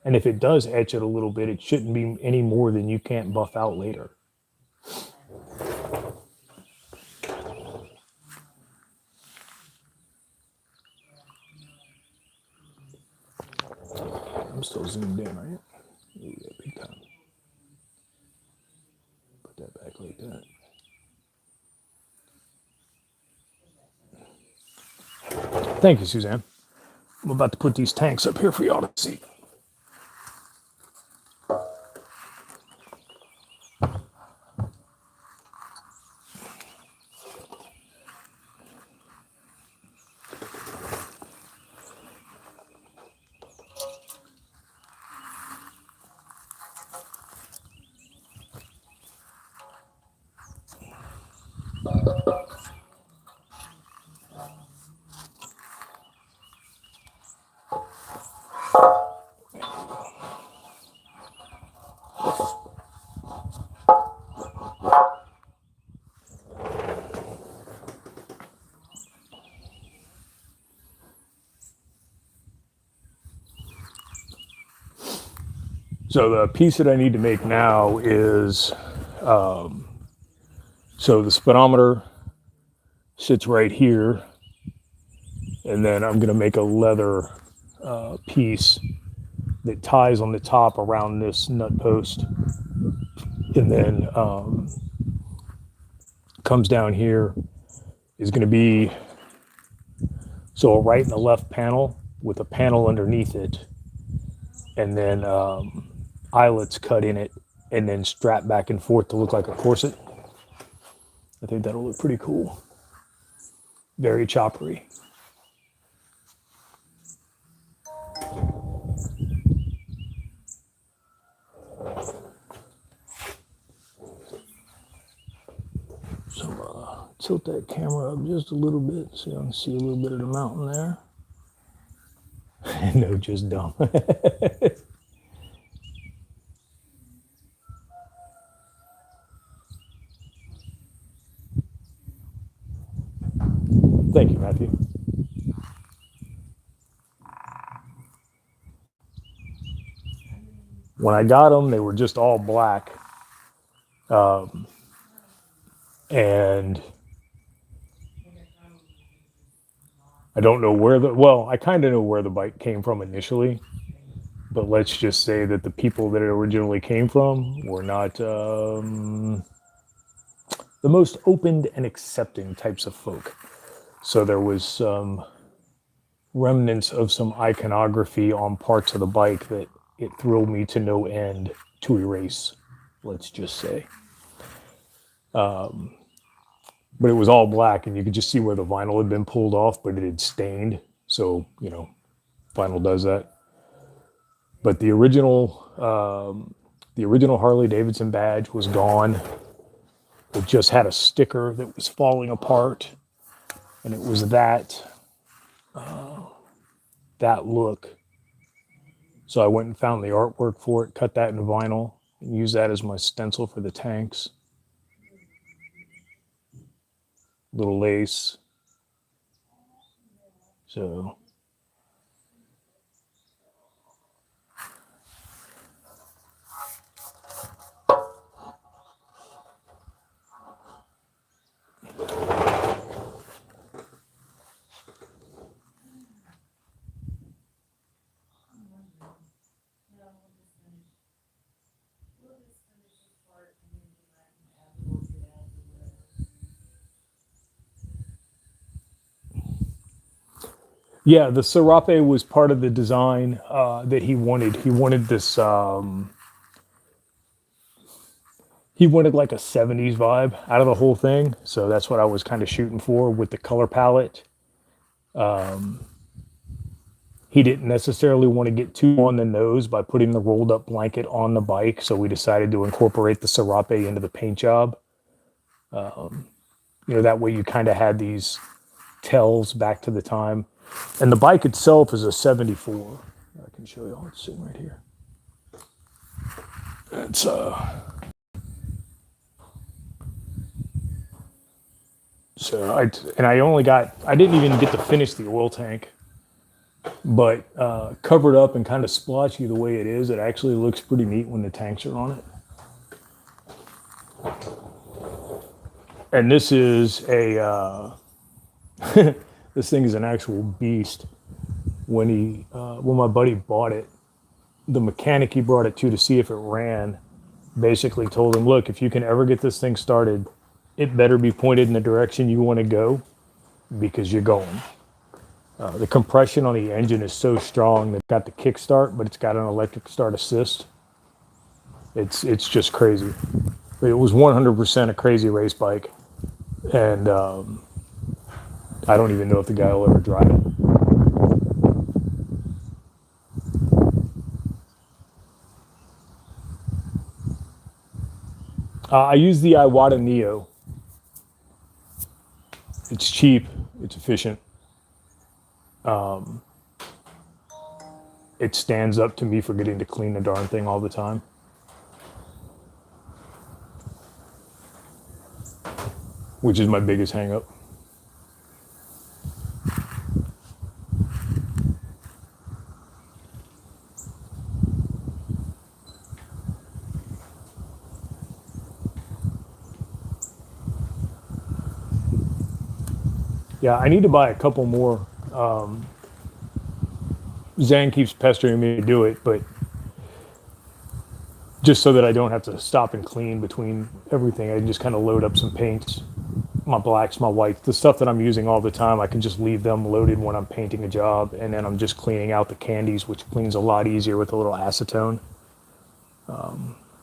And if it does etch it a little bit, it shouldn't be any more than you can't buff out later. I'm still zoomed in, right? Ooh, yeah, big time. Put that back like that. Thank you, Suzanne. I'm about to put these tanks up here for y'all to see. So the piece that I need to make now is, so the speedometer sits right here, and then I'm going to make a leather piece that ties on the top around this nut post, and then comes down here is going to be so a right and a left panel with a panel underneath it, and then eyelets cut in it, and then strapped back and forth to look like a corset. I think that'll look pretty cool. Very choppery. So tilt that camera up just a little bit so you can see a little bit of the mountain there. No, just dumb. Thank you, Matthew. When I got them, they were just all black. And I don't know where I kind of know where the bike came from initially, but let's just say that the people that it originally came from were not the most open and accepting types of folk. So there was some remnants of some iconography on parts of the bike that it thrilled me to no end to erase, let's just say. But it was all black, and you could just see where the vinyl had been pulled off, but it had stained. So, vinyl does that. But the original Harley Davidson badge was gone. It just had a sticker that was falling apart, and it was that look. So I went and found the artwork for it, cut that in vinyl, and used that as my stencil for the tanks. Little lace. So Yeah, the serape was part of the design that he wanted. He wanted this. He wanted like a '70s vibe out of the whole thing, so that's what I was kind of shooting for with the color palette. He didn't necessarily want to get too on the nose by putting the rolled up blanket on the bike, so we decided to incorporate the serape into the paint job. You know, that way you kind of had these tells back to the time. And the bike itself is a '74. I can show you all. It's sitting right here. It's so I didn't even get to finish the oil tank, but covered up and kind of splotchy the way it is, it actually looks pretty neat when the tanks are on it. And this is a this thing is an actual beast. When my buddy bought it, the mechanic he brought it to see if it ran basically told him, look, if you can ever get this thing started, it better be pointed in the direction you want to go, because you're going. The compression on the engine is so strong that it's got the kickstart, but it's got an electric start assist. It's just crazy. It was 100% a crazy race bike, and I don't even know if the guy will ever drive it. I use the Iwata Neo. It's cheap, it's efficient. It stands up to me for getting to clean the darn thing all the time. Which is my biggest hang up. Yeah, I need to buy a couple more. Zan keeps pestering me to do it, but just so that I don't have to stop and clean between everything, I just kind of load up some paints, my blacks, my whites, the stuff that I'm using all the time. I can just leave them loaded when I'm painting a job, and then I'm just cleaning out the candies, which cleans a lot easier with a little acetone.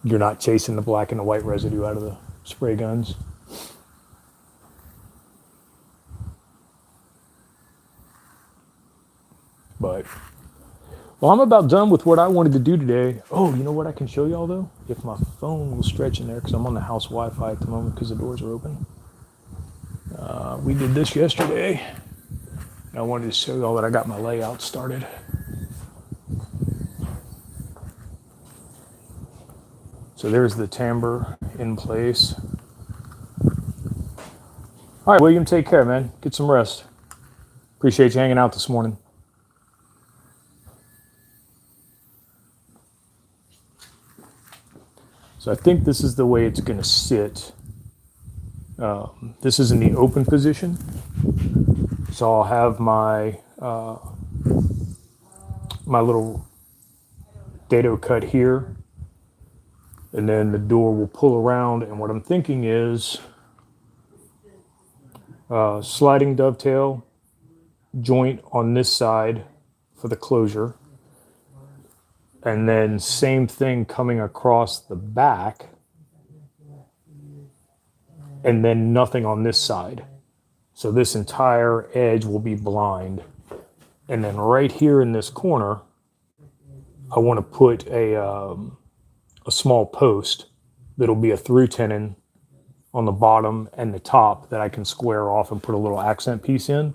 You're not chasing the black and the white residue out of the spray guns. But, well, I'm about done with what I wanted to do today. Oh, you know what I can show y'all though? If my phone will stretch in there, because I'm on the house Wi-Fi at the moment because the doors are open. We did this yesterday. I wanted to show y'all that I got my layout started. So there's the timbre in place. All right, William, take care, man. Get some rest. Appreciate you hanging out this morning. So I think this is the way it's going to sit. This is in the open position. So I'll have my my little dado cut here, and then the door will pull around. And what I'm thinking is sliding dovetail joint on this side for the closure. And then same thing coming across the back, and then nothing on this side. So this entire edge will be blind. And then right here in this corner, I want to put a small post that'll be a through tenon on the bottom and the top that I can square off and put a little accent piece in.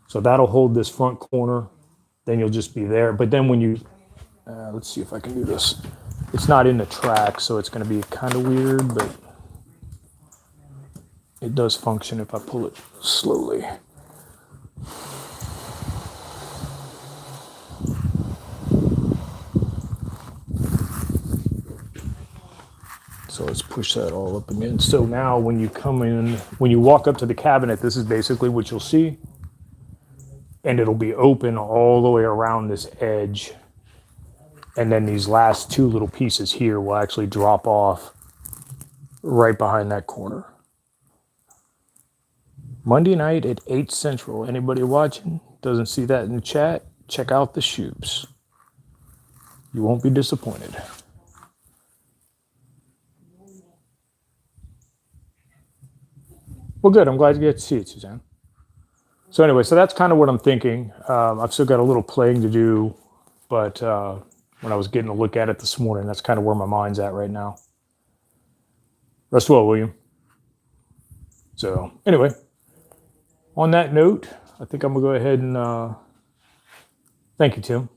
So that'll hold this front corner. Then you'll just be there. But then when you let's see if I can do this. It's not in the track, so it's going to be kind of weird, but it does function if I pull it slowly. So let's push that all up again. So now when you come in, when you walk up to the cabinet, this is basically what you'll see. And it'll be open all the way around this edge. And then these last two little pieces here will actually drop off right behind that corner. Monday night at 8 Central. Anybody watching? doesn't see that in the chat, check out the Shoops. You won't be disappointed. Well, good. I'm glad you get to see it, Suzanne. So anyway, so that's kind of what I'm thinking. I've still got a little playing to do, but when I was getting a look at it this morning, that's kind of where my mind's at right now. Rest well, William. So anyway, on that note, I think I'm gonna go ahead and thank you, Tim.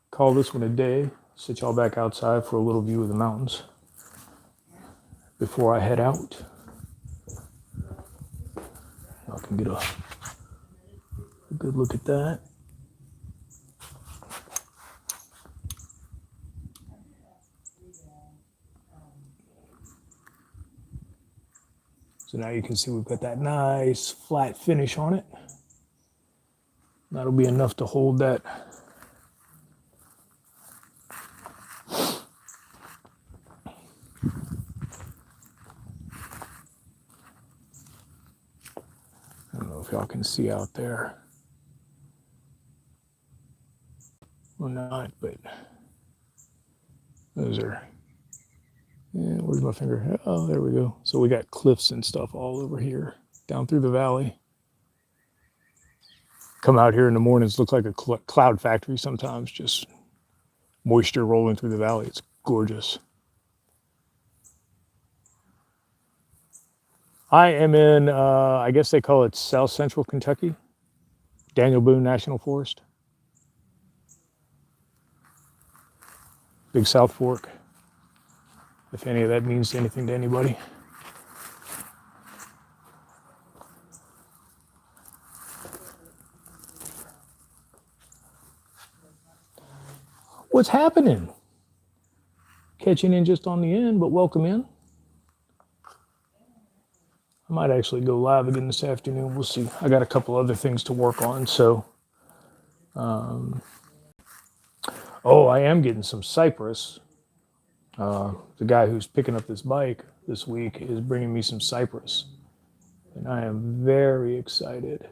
Call this one a day. Sit y'all back outside for a little view of the mountains before I head out. I can get a good look at that. So now you can see we've got that nice flat finish on it. That'll be enough to hold that. I don't know if y'all can see out there or not, but those are, yeah, where's my finger? Oh, there we go. So we got cliffs and stuff all over here, down through the valley. Come out here in the mornings, look like a cloud factory sometimes, just moisture rolling through the valley. It's gorgeous. I am in, I guess they call it South Central Kentucky, Daniel Boone National Forest. Big South Fork, if any of that means anything to anybody. What's happening? Catching in just on the end, but welcome in. I might actually go live again this afternoon. We'll see. I got a couple other things to work on. So, oh, I am getting some cypress. The guy who's picking up this bike this week is bringing me some cypress. And I am very excited.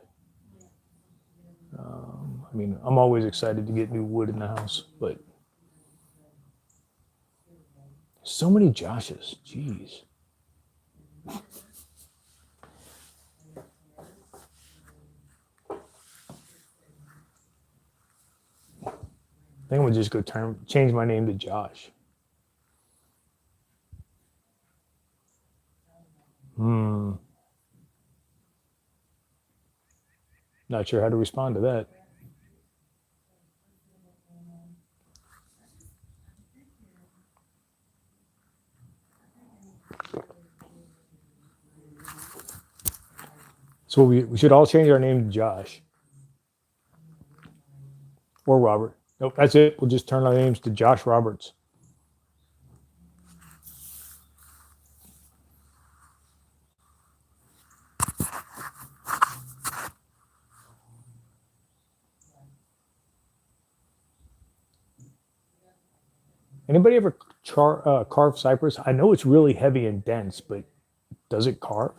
I mean, I'm always excited to get new wood in the house, but so many Joshes. Jeez. I think I'm gonna just go change my name to Josh. Not sure how to respond to that. So we should all change our name to Josh. Or Robert. Nope, that's it. We'll just turn our names to Josh Roberts. Anybody ever carve cypress? I know it's really heavy and dense, but does it carve?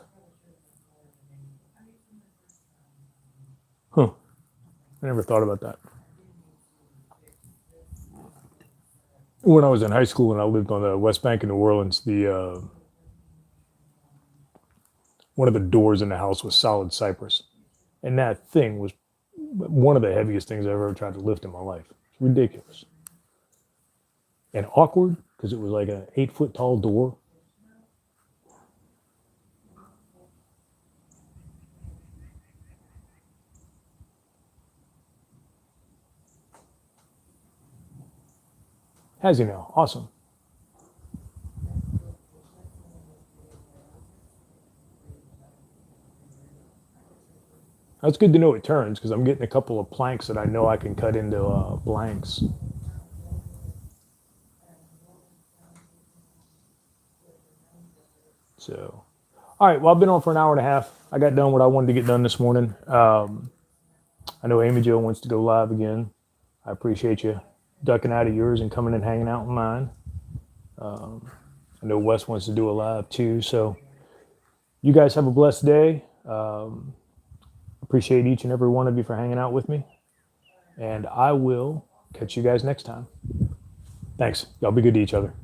Huh. I never thought about that. When I was in high school and I lived on the West Bank in New Orleans, the one of the doors in the house was solid cypress. And that thing was one of the heaviest things I've ever tried to lift in my life. It's ridiculous. And awkward because it was like an 8-foot tall door. Has he now? Awesome. That's good to know it turns because I'm getting a couple of planks that I know I can cut into blanks. So, all right. Well, I've been on for an hour and a half. I got done what I wanted to get done this morning. I know Amy Jo wants to go live again. I appreciate you ducking out of yours and coming and hanging out in mine. I know Wes wants to do a live too. So, you guys have a blessed day. Appreciate each and every one of you for hanging out with me. And I will catch you guys next time. Thanks. Y'all be good to each other.